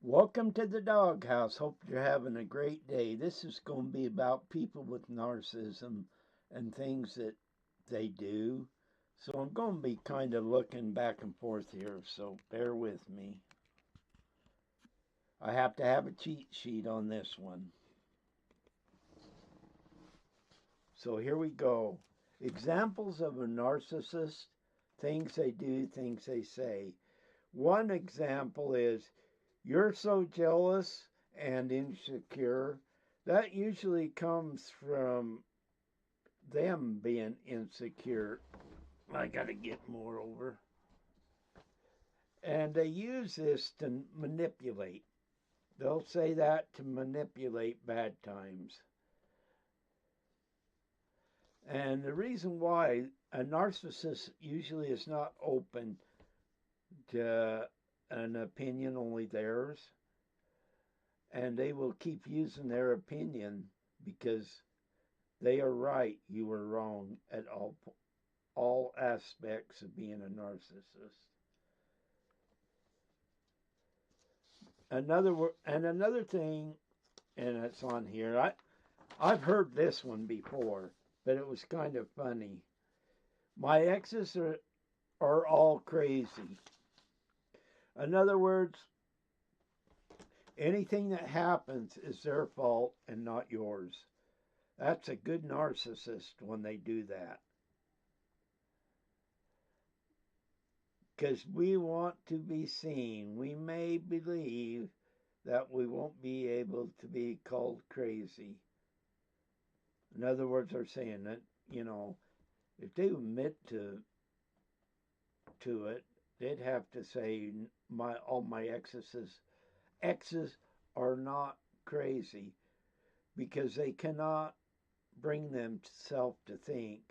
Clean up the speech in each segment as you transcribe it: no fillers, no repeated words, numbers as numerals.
Welcome to the doghouse. Hope you're having a great day. This is going to be about people with narcissism and things that they do. So I'm going to be kind of looking back and forth here, so bear with me. I have to have a cheat sheet on this one. So here we go. Examples of a narcissist, things they do, things they say. One example is, you're so jealous and insecure. That usually comes from them being insecure. I got to get more over. And they use this to manipulate. They'll say that to manipulate bad times. And the reason why a narcissist usually is not open to an opinion, only theirs, and they will keep using their opinion because they are right, you are wrong at all aspects of being a narcissist. Another thing, and it's on here. I've heard this one before, but it was kind of funny. My exes are all crazy. In other words, anything that happens is their fault and not yours. That's a good narcissist when they do that. Because we want to be seen. We may believe that we won't be able to be called crazy. In other words, they're saying that, if they admit to it, they'd have to say all my exes are not crazy, because they cannot bring themselves to think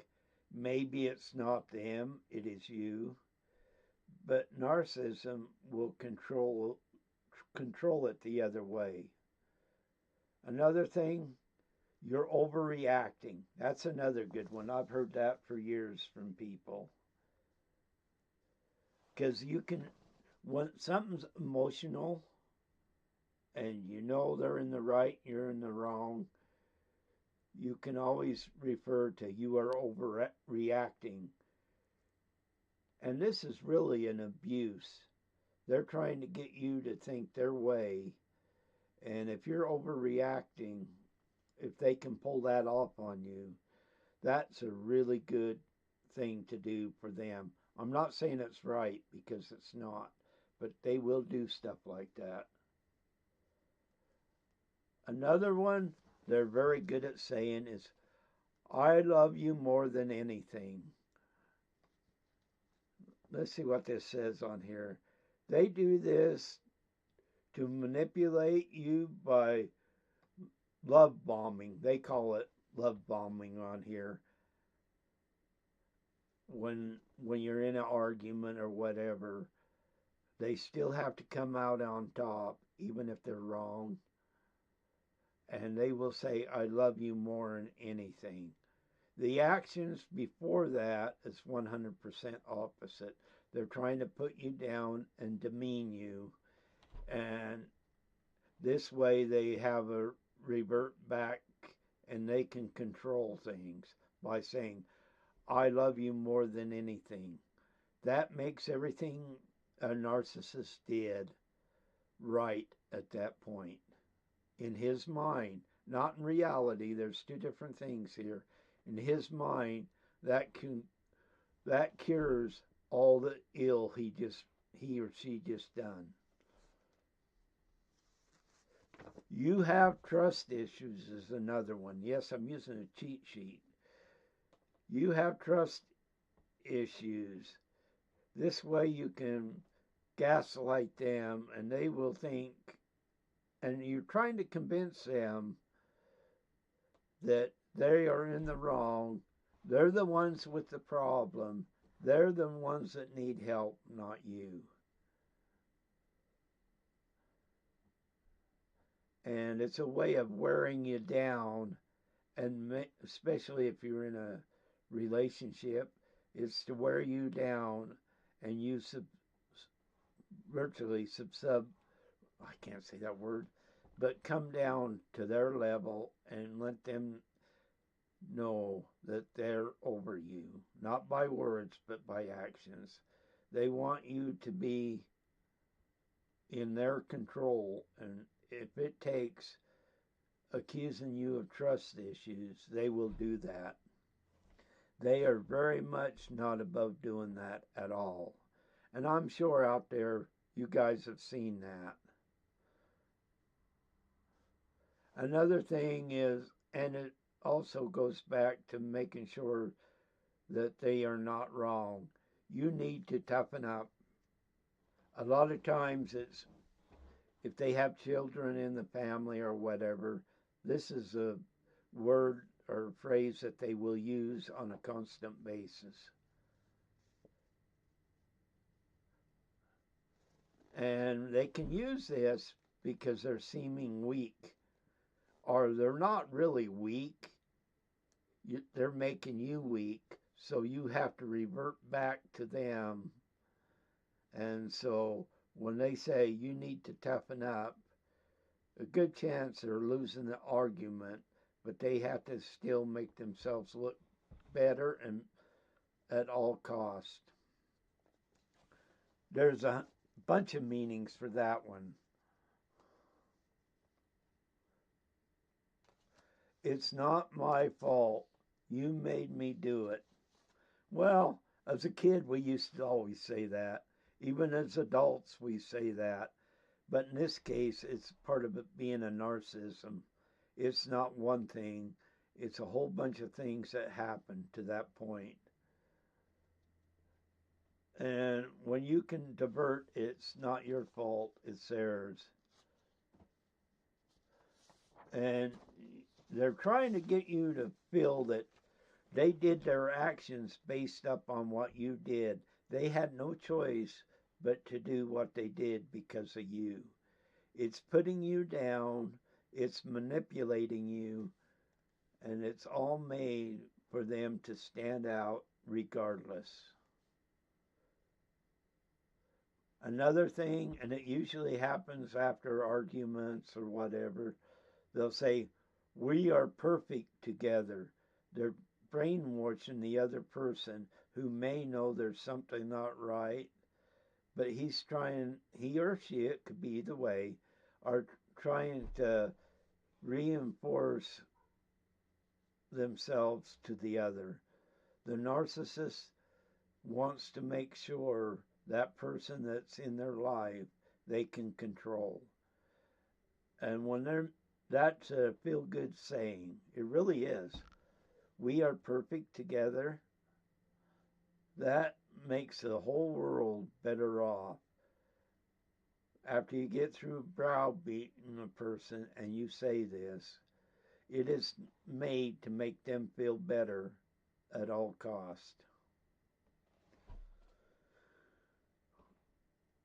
maybe it's not them, it is you. But narcissism will control it the other way. Another thing, you're overreacting. That's another good one. I've heard that for years from people. Because when something's emotional and you know they're in the right, you're in the wrong, you can always refer to you are overreacting. And this is really an abuse. They're trying to get you to think their way. And if you're overreacting, if they can pull that off on you, that's a really good thing to do for them. I'm not saying it's right, because it's not, but they will do stuff like that. Another one they're very good at saying is, I love you more than anything. Let's see what this says on here. They do this to manipulate you by love bombing. They call it love bombing on here. When you're in an argument or whatever, they still have to come out on top, even if they're wrong. And they will say, I love you more than anything. The actions before that is 100% opposite. They're trying to put you down and demean you. And this way they have a revert back, and they can control things by saying, I love you more than anything. That makes everything a narcissist did right at that point. In his mind, not in reality. There's two different things here. In his mind, that cures all the ill he or she just done. You have trust issues is another one. Yes, I'm using a cheat sheet. You have trust issues. This way you can gaslight them, and they will think, and you're trying to convince them that they are in the wrong. They're the ones with the problem. They're the ones that need help, not you. And it's a way of wearing you down, and especially if you're in a relationship, it's to wear you down, and you virtually I can't say that word, but come down to their level and let them know that they're over you, not by words, but by actions. They want you to be in their control, and if it takes accusing you of trust issues, they will do that. They are very much not above doing that at all. And I'm sure out there you guys have seen that. Another thing is, and it also goes back to making sure that they are not wrong, you need to toughen up. A lot of times it's if they have children in the family or whatever, this is a word or phrase that they will use on a constant basis. And they can use this because they're seeming weak, or they're not really weak. They're making you weak, so you have to revert back to them. And so when they say you need to toughen up, a good chance they're losing the argument, but they have to still make themselves look better and at all cost. There's a bunch of meanings for that one. It's not my fault. You made me do it. Well, as a kid, we used to always say that. Even as adults, we say that. But in this case, it's part of it being a narcissism. It's not one thing. It's a whole bunch of things that happen to that point. And when you can divert, it's not your fault, it's theirs. And they're trying to get you to feel that they did their actions based up on what you did. They had no choice but to do what they did because of you. It's putting you down, it's manipulating you, and it's all made for them to stand out regardless. Another thing, and it usually happens after arguments or whatever, they'll say, we are perfect together. They're brainwashing the other person who may know there's something not right, but he's trying, he or she, it could be either way, are trying to reinforce themselves to the other. The narcissist wants to make sure that person that's in their life they can control. And when that's a feel-good saying. It really is. We are perfect together. That makes the whole world better off. After you get through browbeating a person and you say this, it is made to make them feel better at all cost.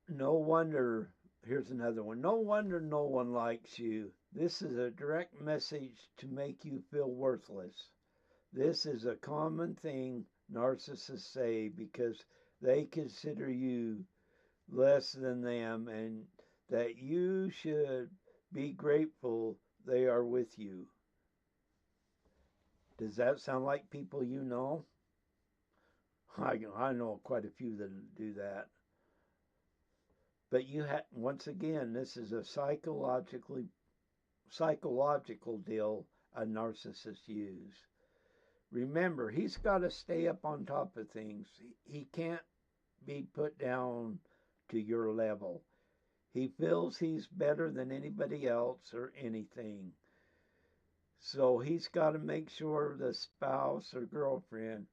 No wonder, here's another one. No wonder no one likes you. This is a direct message to make you feel worthless. This is a common thing narcissists say because they consider you less than them and that you should be grateful they are with you. Does that sound like people you know? I know quite a few that do that. But once again, this is a psychological deal a narcissist use. Remember, he's got to stay up on top of things. He can't be put down to your level. He feels he's better than anybody else or anything. So he's got to make sure the spouse or girlfriend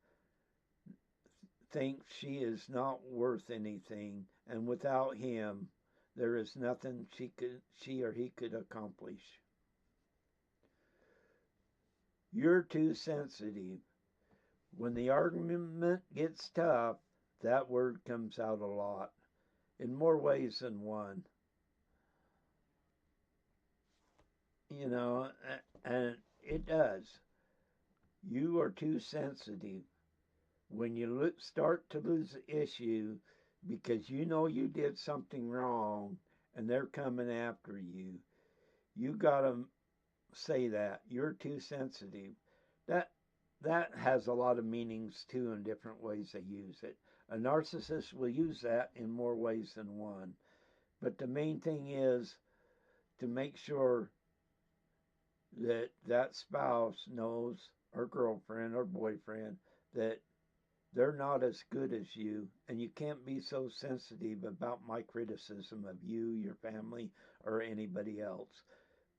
thinks she is not worth anything, and without him, there is nothing she or he could accomplish. You're too sensitive. When the argument gets tough, that word comes out a lot, in more ways than one. You know, and it does. You are too sensitive. When you start to lose the issue because you know you did something wrong and they're coming after you. You got to say that. You're too sensitive. That that has a lot of meanings too in different ways they use it. A narcissist will use that in more ways than one. But the main thing is to make sure that that spouse knows, or girlfriend or boyfriend, that they're not as good as you, and you can't be so sensitive about my criticism of you, your family, or anybody else.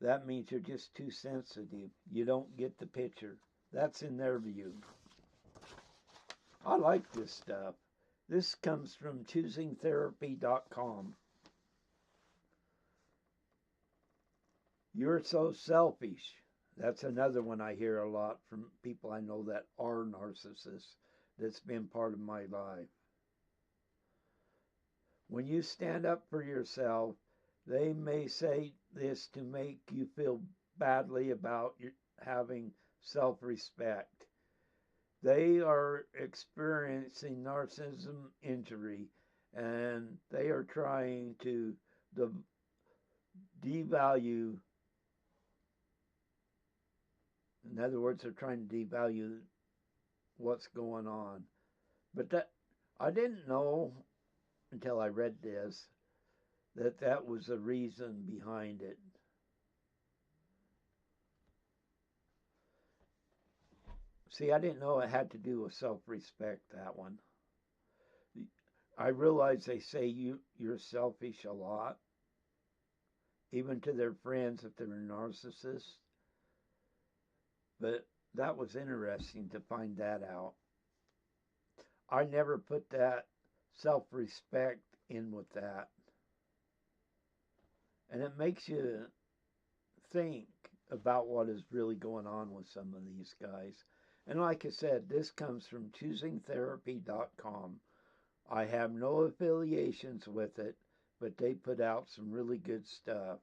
That means you're just too sensitive. You don't get the picture. That's in their view. I like this stuff. This comes from choosingtherapy.com. You're so selfish. That's another one I hear a lot from people I know that are narcissists. That's been part of my life. When you stand up for yourself, they may say this to make you feel badly about having self-respect. They are experiencing narcissism injury, and they are trying to devalue. In other words, they're trying to devalue what's going on. But that I didn't know until I read this that was the reason behind it. See, I didn't know it had to do with self-respect, that one. I realize they say you're selfish a lot, even to their friends if they're narcissists. But that was interesting to find that out. I never put that self-respect in with that. And it makes you think about what is really going on with some of these guys. And like I said, this comes from choosingtherapy.com. I have no affiliations with it, but they put out some really good stuff.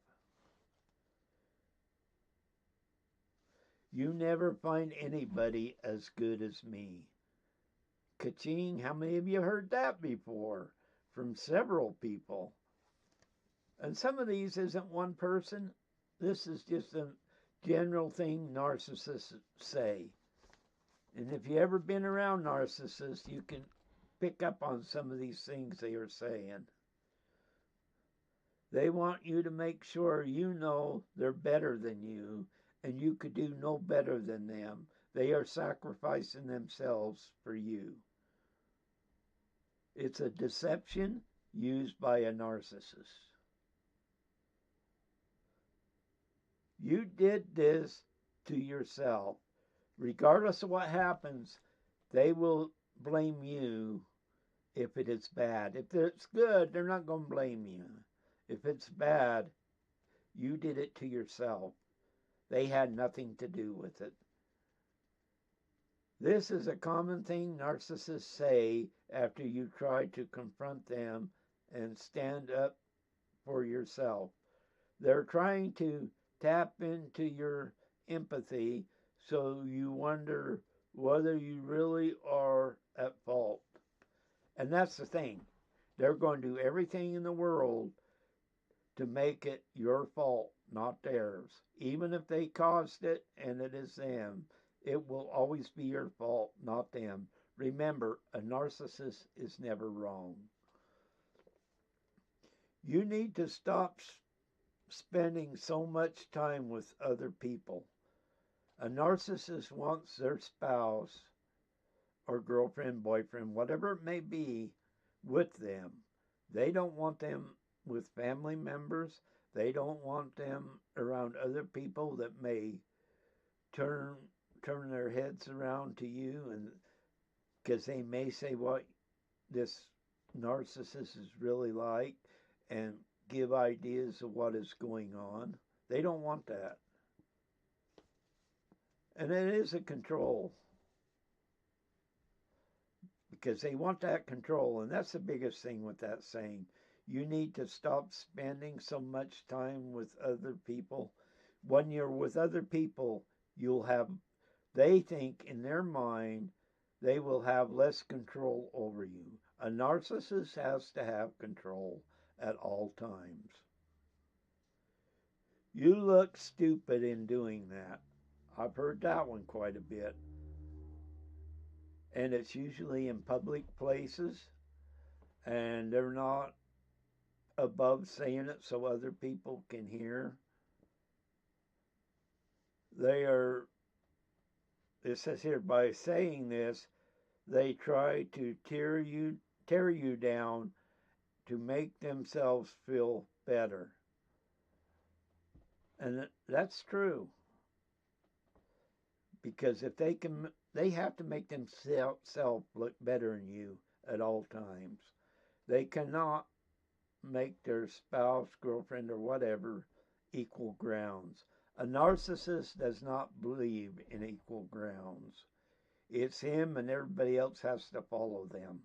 You never find anybody as good as me. Ka-ching, how many of you heard that before? From several people. And some of these isn't one person. This is just a general thing narcissists say. And if you've ever been around narcissists, you can pick up on some of these things they are saying. They want you to make sure you know they're better than you and you could do no better than them. They are sacrificing themselves for you. It's a deception used by a narcissist. You did this to yourself. Regardless of what happens, they will blame you if it is bad. If it's good, they're not going to blame you. If it's bad, you did it to yourself. They had nothing to do with it. This is a common thing narcissists say after you try to confront them and stand up for yourself. They're trying to tap into your empathy so you wonder whether you really are at fault. And that's the thing. They're going to do everything in the world to make it your fault, not theirs. Even if they caused it and it is them, it will always be your fault, not them. Remember, a narcissist is never wrong. You need to stop spending so much time with other people. A narcissist wants their spouse or girlfriend, boyfriend, whatever it may be, with them. They don't want them with family members. They don't want them around other people that may turn their heads around to you, and because they may say what this narcissist is really like and give ideas of what is going on. They don't want that. And it is a control. Because they want that control. And that's the biggest thing with that saying. You need to stop spending so much time with other people. When you're with other people, they think in their mind, they will have less control over you. A narcissist has to have control at all times. You look stupid in doing that. I've heard that one quite a bit. And it's usually in public places, and they're not above saying it so other people can hear. They are, it says here, by saying this, they try to tear you down to make themselves feel better. And that's true. Because if they have to make themselves look better than you at all times. They cannot make their spouse, girlfriend, or whatever equal grounds. A narcissist does not believe in equal grounds. It's him and everybody else has to follow them.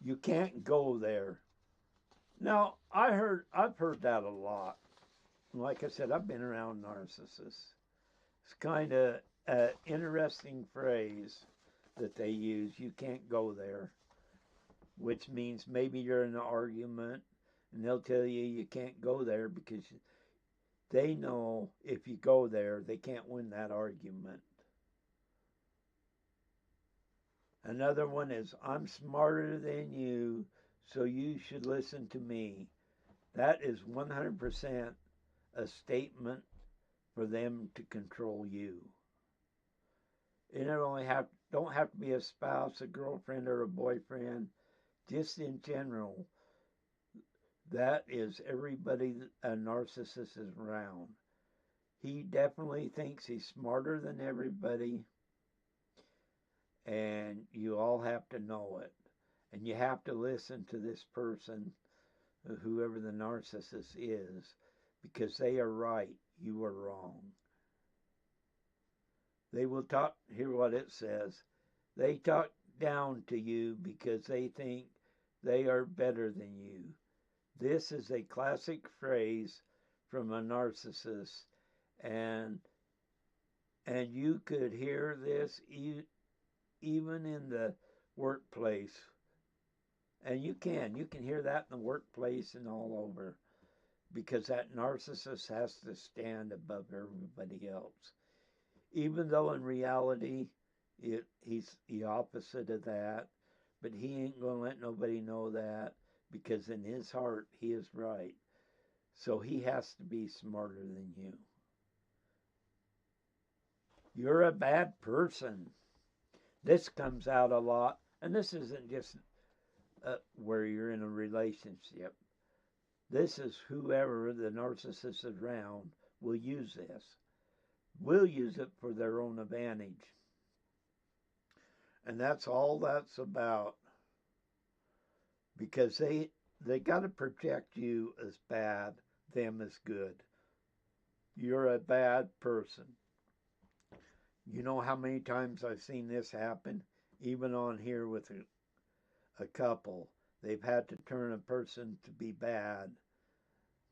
You can't go there. Now, I've heard that a lot. Like I said, I've been around narcissists. It's kind of an interesting phrase that they use. You can't go there, which means maybe you're in an argument and they'll tell you you can't go there because they know if you go there, they can't win that argument. Another one is, I'm smarter than you, so you should listen to me. That is 100% a statement for them to control you. It don't have to be a spouse, a girlfriend, or a boyfriend. Just in general, that is everybody a narcissist is around. He definitely thinks he's smarter than everybody, and you all have to know it. And you have to listen to this person, whoever the narcissist is, because they are right, you are wrong. They will talk, hear what it says. They talk down to you because they think they are better than you. This is a classic phrase from a narcissist, and you could hear this even in the workplace. And you can hear that in the workplace and all over, because that narcissist has to stand above everybody else. Even though in reality, he's the opposite of that, but he ain't going to let nobody know that, because in his heart, he is right. So he has to be smarter than you. You're a bad person. This comes out a lot, and this isn't just where you're in a relationship. This is whoever the narcissist is around will use this. Will use it for their own advantage. And that's all that's about. Because they got to project you as bad, them as good. You're a bad person. You know how many times I've seen this happen? Even on here with a couple. They've had to turn a person to be bad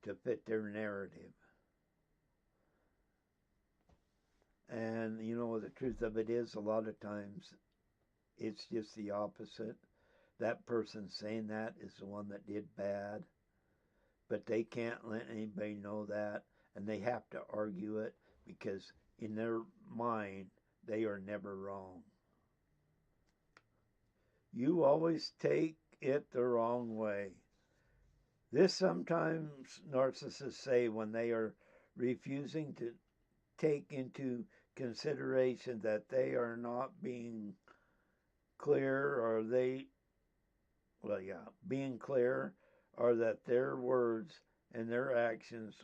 to fit their narrative. And you know, the truth of it is, a lot of times it's just the opposite. That person saying that is the one that did bad, but they can't let anybody know that, and they have to argue it because in their mind they are never wrong. You always take it the wrong way. This sometimes narcissists say when they are refusing to take into consideration that they are not being clear, or being clear, or that their words and their actions,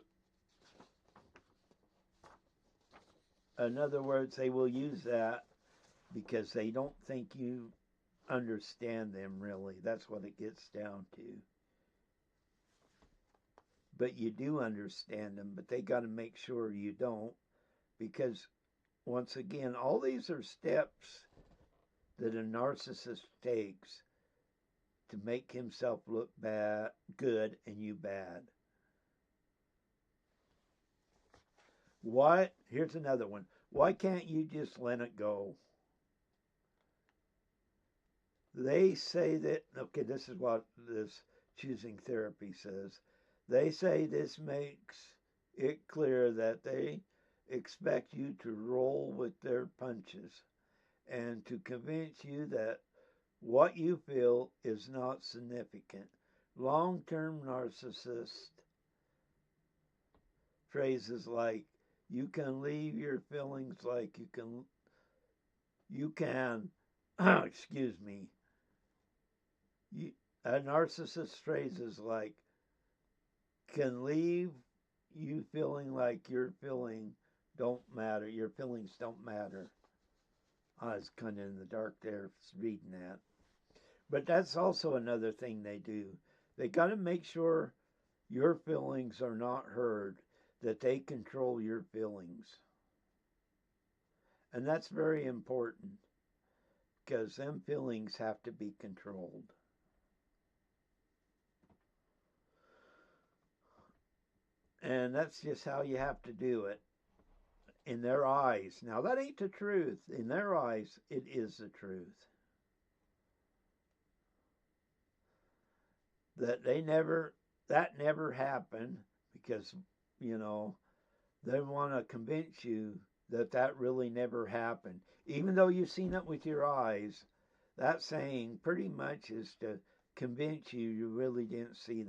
in other words, they will use that because they don't think you understand them really. That's what it gets down to. But you do understand them, but they got to make sure you don't, because once again, all these are steps that a narcissist takes to make himself look good, and you bad. Why? Here's another one. Why can't you just let it go? They say that, okay, this is what this choosing therapy says. They say this makes it clear that they expect you to roll with their punches and to convince you that what you feel is not significant. Long-term narcissist phrases like you can leave your feelings like you can excuse me. A narcissist phrases like can leave you feeling like your feelings don't matter. Your feelings don't matter. I was kind of in the dark there reading that. But that's also another thing they do. They got to make sure your feelings are not heard, that they control your feelings. And that's very important because them feelings have to be controlled. And that's just how you have to do it. In their eyes. Now, that ain't the truth. In their eyes, it is the truth. That never happened because, they want to convince you that really never happened. Even though you've seen it with your eyes, that saying pretty much is to convince you really didn't see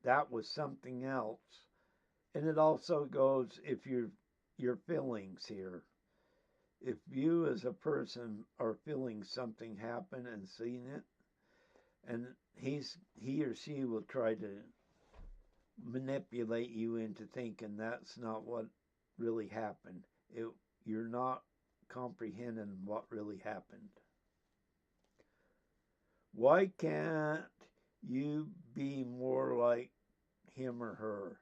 that was something else. And it also goes if your feelings here. If you as a person are feeling something happen and seeing it, and he or she will try to manipulate you into thinking that's not what really happened. You're not comprehending what really happened. Why can't you be more like him or her?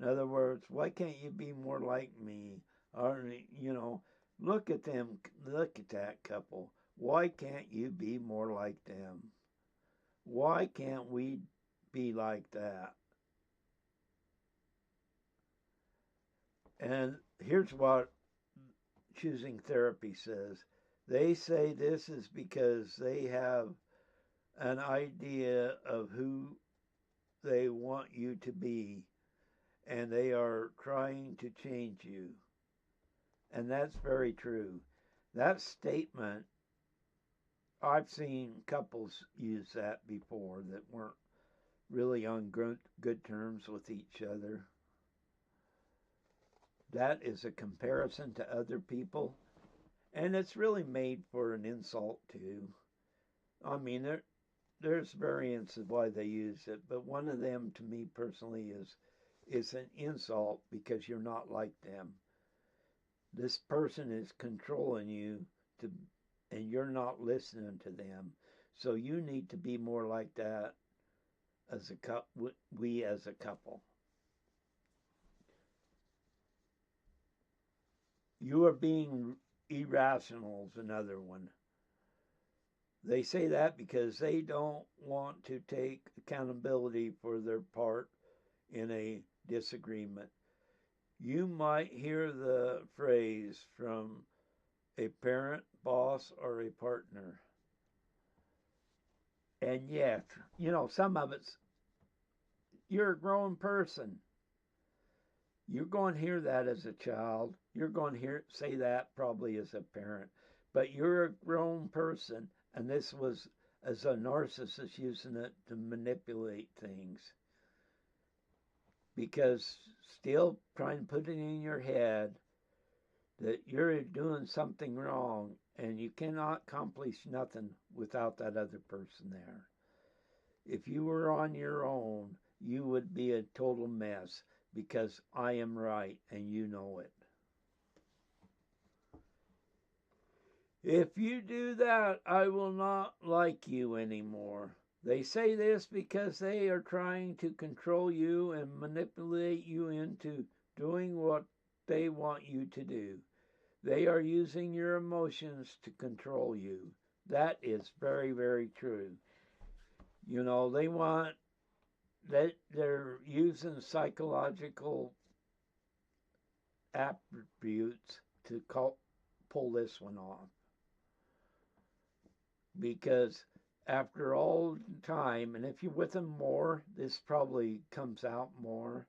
In other words, why can't you be more like me? Or, look at them, look at that couple. Why can't you be more like them? Why can't we be like that? And here's what choosing therapy says. They say this is because they have an idea of who they want you to be, and they are trying to change you. And that's very true. That statement, I've seen couples use that before that weren't really on good terms with each other. That is a comparison to other people, and it's really made for an insult too. I mean, there's variants of why they use it, but one of them to me personally is an insult because you're not like them. This person is controlling you and you're not listening to them. So you need to be more like that as we as a couple. You are being irrational is another one. They say that because they don't want to take accountability for their part in a disagreement. You might hear the phrase from a parent, boss, or a partner. And yet, some of it's, you're a grown person. You're going to hear that as a child. You're going to say that probably as a parent. But you're a grown person, and this was as a narcissist using it to manipulate things. Because still trying to put it in your head that you're doing something wrong, and you cannot accomplish nothing without that other person there. If you were on your own, you would be a total mess. Because I am right and you know it. If you do that, I will not like you anymore. They say this because they are trying to control you and manipulate you into doing what they want you to do. They are using your emotions to control you. That is very, very true. They're using psychological attributes to pull this one off. Because after all the time, and if you're with them more, this probably comes out more.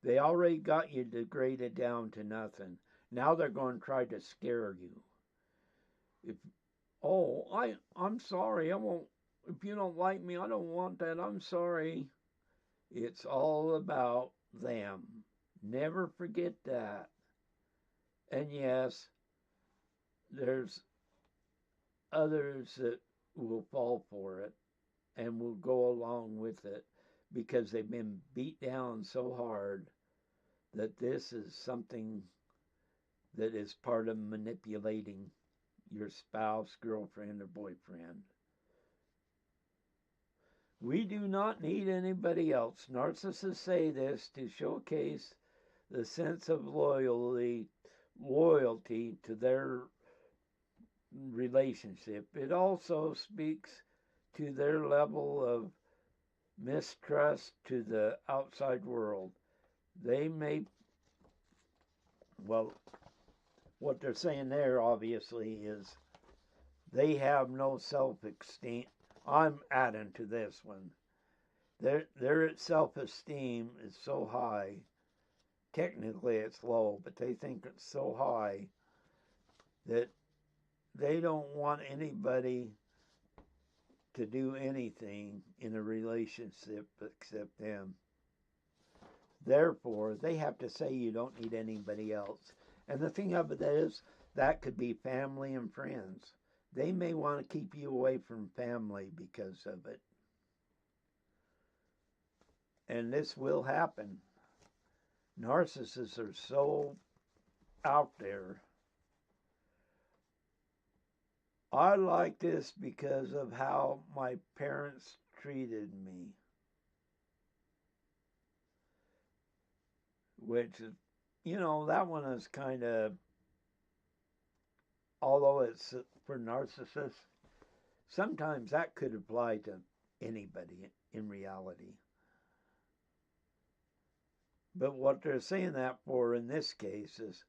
They already got you degraded down to nothing. Now they're going to try to scare you. If I'm sorry, I won't. If you don't like me, I don't want that. I'm sorry. It's all about them. Never forget that. And yes, there's others that will fall for it and will go along with it because they've been beat down so hard that this is something that is part of manipulating your spouse, girlfriend, or boyfriend. We do not need anybody else. Narcissists say this to showcase the sense of loyalty to their relationship. It also speaks to their level of mistrust to the outside world. They may, well, what they're saying there obviously is they have no self-esteem. I'm adding to this one. Their self-esteem is so high. Technically it's low, but they think it's so high that they don't want anybody to do anything in a relationship except them. Therefore, they have to say you don't need anybody else. And the thing of it is, that could be family and friends. They may want to keep you away from family because of it. And this will happen. Narcissists are so out there. I like this because of how my parents treated me. Which is, that one is kind of, although it's for narcissists, sometimes that could apply to anybody in reality. But what they're saying that for in this case is,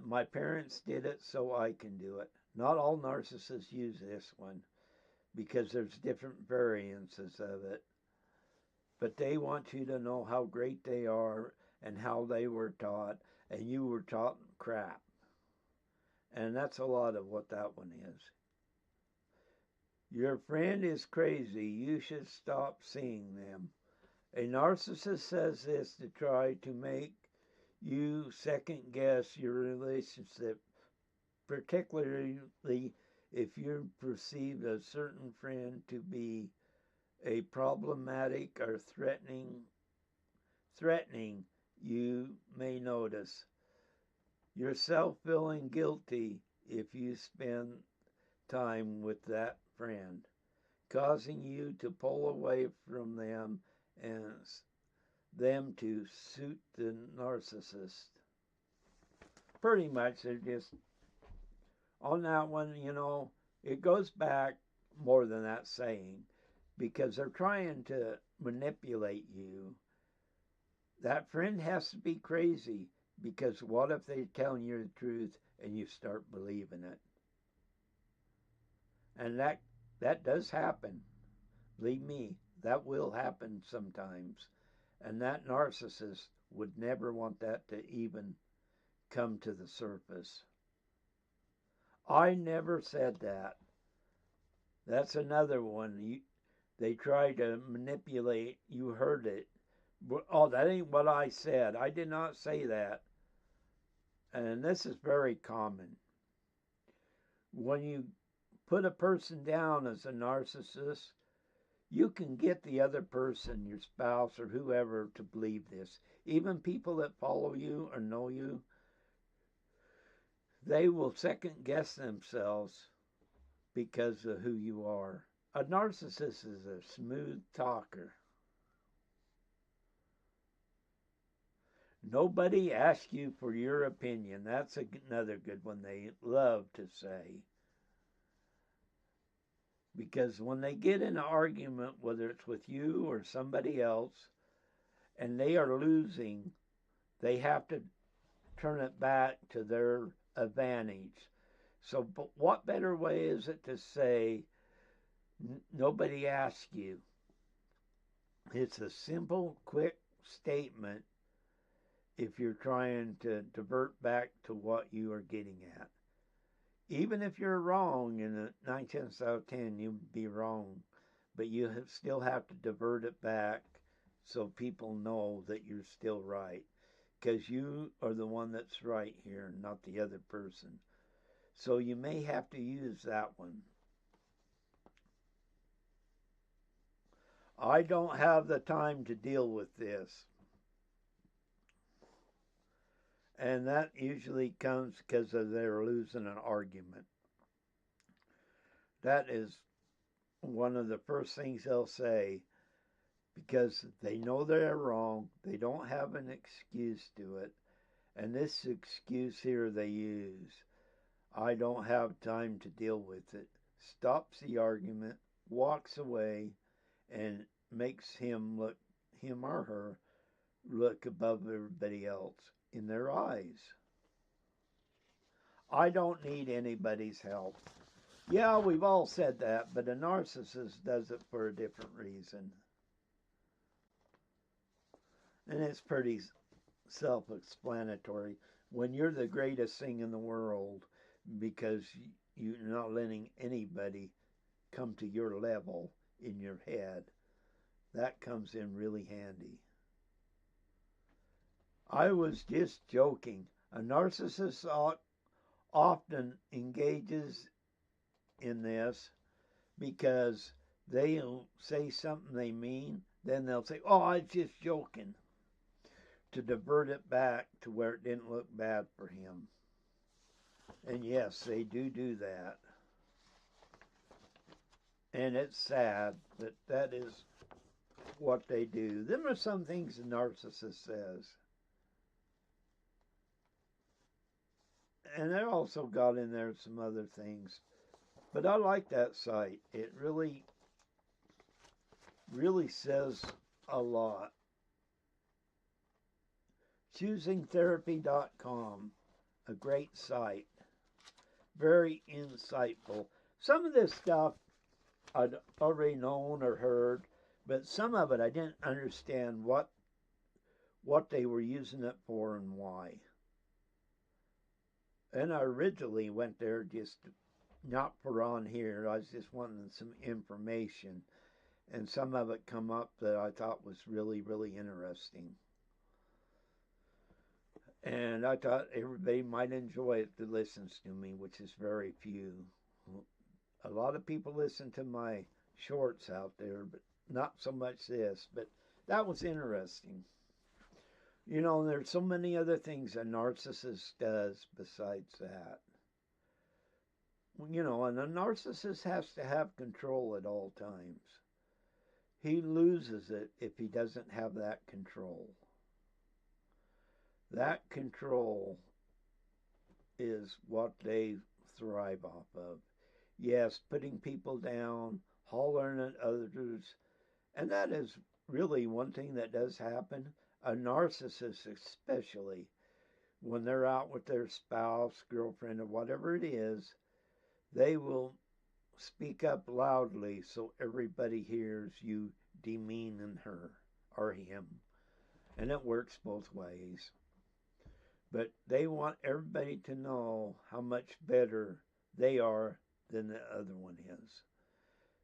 my parents did it, so I can do it. Not all narcissists use this one because there's different variances of it. But they want you to know how great they are and how they were taught, and you were taught crap. And that's a lot of what that one is. Your friend is crazy. You should stop seeing them. A narcissist says this to try to make you second guess your relationship, particularly if you perceive a certain friend to be a problematic or threatening, you may notice yourself feeling guilty if you spend time with that friend, causing you to pull away from them and them to suit the narcissist. Pretty much they're just, on that one, it goes back more than that saying, because they're trying to manipulate you. That friend has to be crazy, because what if they're telling you the truth and you start believing it? And that does happen. Believe me, that will happen sometimes. And that narcissist would never want that to even come to the surface. I never said that. That's another one. They try to manipulate. You heard it. Oh, that ain't what I said. I did not say that. And this is very common. When you put a person down as a narcissist, you can get the other person, your spouse or whoever, to believe this. Even people that follow you or know you, they will second guess themselves because of who you are. A narcissist is a smooth talker. Nobody asks you for your opinion. That's another good one they love to say. Because when they get in an argument, whether it's with you or somebody else, and they are losing, they have to turn it back to their advantage. So, but what better way is it to say, nobody asked you? It's a simple, quick statement if you're trying to divert back to what you are getting at. Even if you're wrong, in 9 tenths out of 10, you'd be wrong, but you still have to divert it back so people know that you're still right, because you are the one that's right here, not the other person. So you may have to use that one. I don't have the time to deal with this. And that usually comes because of they're losing an argument. That is one of the first things they'll say, because they know they're wrong. They don't have an excuse to it. And this excuse here they use, I don't have time to deal with it, stops the argument, walks away, and makes him or her look above everybody else in their eyes. I don't need anybody's help. Yeah, we've all said that, but a narcissist does it for a different reason. And it's pretty self-explanatory. When you're the greatest thing in the world because you're not letting anybody come to your level in your head, that comes in really handy. I was just joking. A narcissist often engages in this because they'll say something they mean, then they'll say, oh, I was just joking, to divert it back to where it didn't look bad for him. And yes, they do that. And it's sad, but that is what they do. Them are some things the narcissist says. And I also got in there some other things. But I like that site. It really says a lot. ChoosingTherapy.com, a great site. Very insightful. Some of this stuff I'd already known or heard, but some of it I didn't understand what they were using it for and why. And I originally went there just not for on here. I was just wanting some information. And some of it come up that I thought was really interesting. And I thought everybody might enjoy it that listens to me, which is very few. A lot of people listen to my shorts out there, but not so much this. But that was interesting. You know, there's so many other things a narcissist does besides that. You know, and a narcissist has to have control at all times. He loses it if he doesn't have that control. That control is what they thrive off of. Yes, putting people down, hollering at others, and that is really one thing that does happen. A narcissist especially, when they're out with their spouse, girlfriend, or whatever it is, they will speak up loudly so everybody hears you demeaning her or him. And it works both ways. But they want everybody to know how much better they are than the other one is.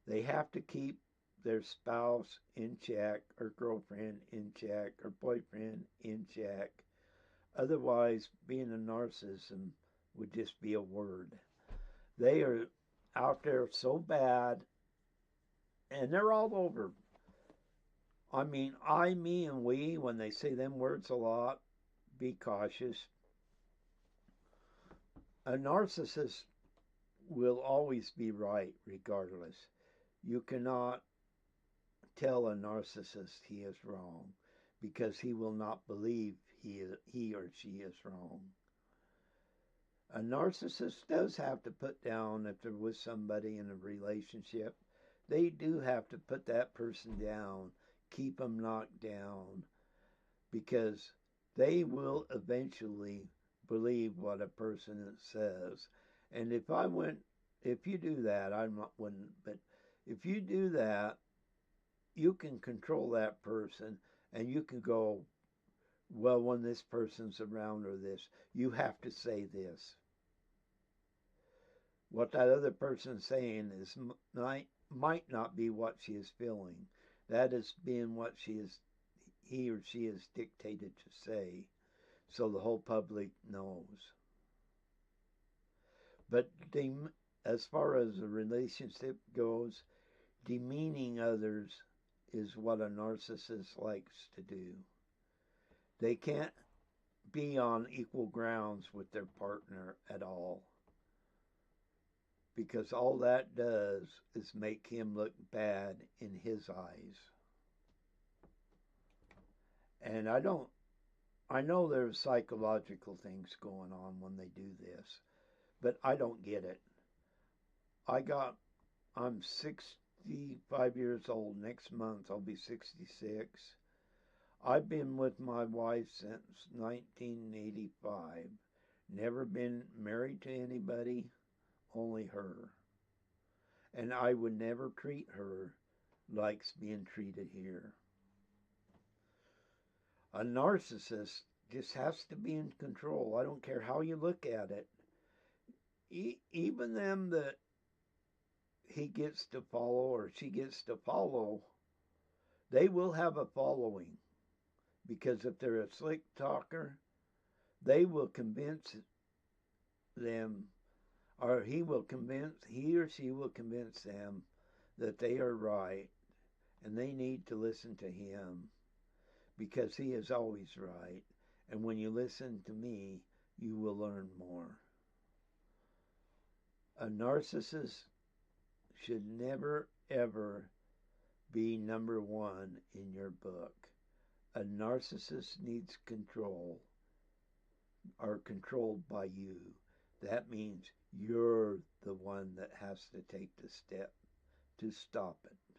They have to keep their spouse in check, or girlfriend in check, or boyfriend in check. Otherwise, being a narcissist would just be a word. They are out there so bad, and they're all over. I mean, I, me, and we, when they say them words a lot, be cautious. A narcissist will always be right regardless. You cannot tell a narcissist he is wrong, because he will not believe he or she is wrong. A narcissist does have to put down, if there was somebody in a relationship, they do have to put that person down, keep them knocked down, because they will eventually believe what a person says. And if you do that, I'm not wouldn't, but if you do that, you can control that person, and you can go, well, when this person's around or this, you have to say this. What that other person's saying is might not be what she is feeling. That is being what he or she is dictated to say, so the whole public knows. But as far as a relationship goes, demeaning others is what a narcissist likes to do. They can't be on equal grounds with their partner at all, because all that does is make him look bad in his eyes. And I know there's psychological things going on when they do this, but I don't get it. I'm 65 years old. Next month I'll be 66. I've been with my wife since 1985. Never been married to anybody, only her. And I would never treat her like being treated here. A narcissist just has to be in control. I don't care how you look at it. Even them that he gets to follow or she gets to follow, they will have a following. Because if they're a slick talker, they will convince them, or he or she will convince them that they are right and they need to listen to him because he is always right. And when you listen to me, you will learn more. A narcissist should never, ever be number one in your book. A narcissist needs control, or controlled by you. That means you're the one that has to take the step to stop it.